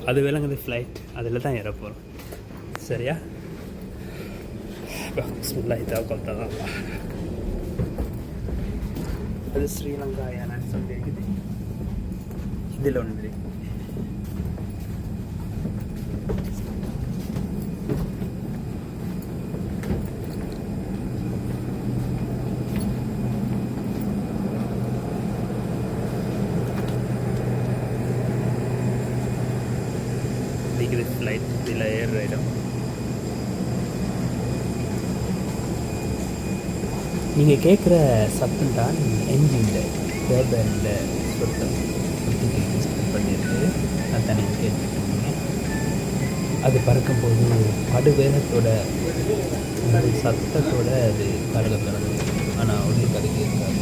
அது விளங்குது ஃப்ளைட், அதில் தான் ஏற போகிறோம். சரியா? பிஸ்மில்லாஹி தவக்கல்னா அல்லாஹ். அது ஸ்ரீலங்கா ஏர்லைன்ஸ் இருக்குது. இதில் ஒன்று இருக்குது. ஃப்ளைட் இதில் ஏறுற இடம். நீங்கள் கேட்குற சத்தம் தான் என்ஜினில் டர்பைனில் சொத்தம் பண்ணியிருக்கு. அதான் நீங்கள் கேட்டுருக்கீங்க. அது பறக்கும்போது படுவேகத்தோட சத்தத்தோடு அது பறக்க தொடங்குது. ஆனால் ஒன்றுக்கு அது கேட்காது.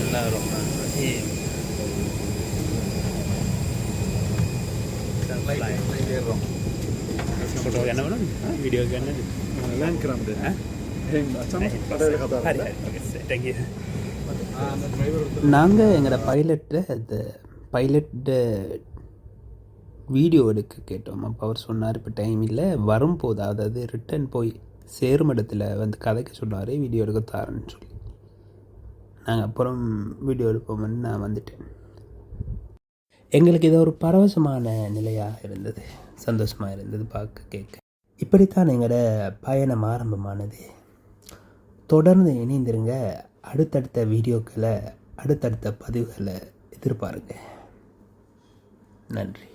நல்லா ரொம்ப فوتو என்ன வேணும்? வீடியோக்கு என்ன? நாங்கள் எங்களோட பைலட்டு வீடியோ எடுக்க கேட்டோம். அப்போ அவர் சொன்னார் இப்போ டைம் இல்லை, வரும்போது அதாவது ரிட்டன் போய் சேரும் இடத்துல வந்து கதைக்க சொன்னார், வீடியோ எடுக்க தாரேன்னு சொல்லி. நாங்கள் அப்புறம் வீடியோ எடுப்போம்னு நான் வந்துட்டேன். எங்களுக்கு இது ஒரு பரவசமான நிலையாக இருந்தது, சந்தோஷமாக இருந்தது பார்க்க கேட்க. இப்படித்தான் எங்களோட பயணம் ஆரம்பமானது. தொடர்ந்து இணைந்திருங்க. அடுத்தடுத்த வீடியோக்களை, அடுத்தடுத்த பதிவுகளை எதிர்பாருங்க. நன்றி.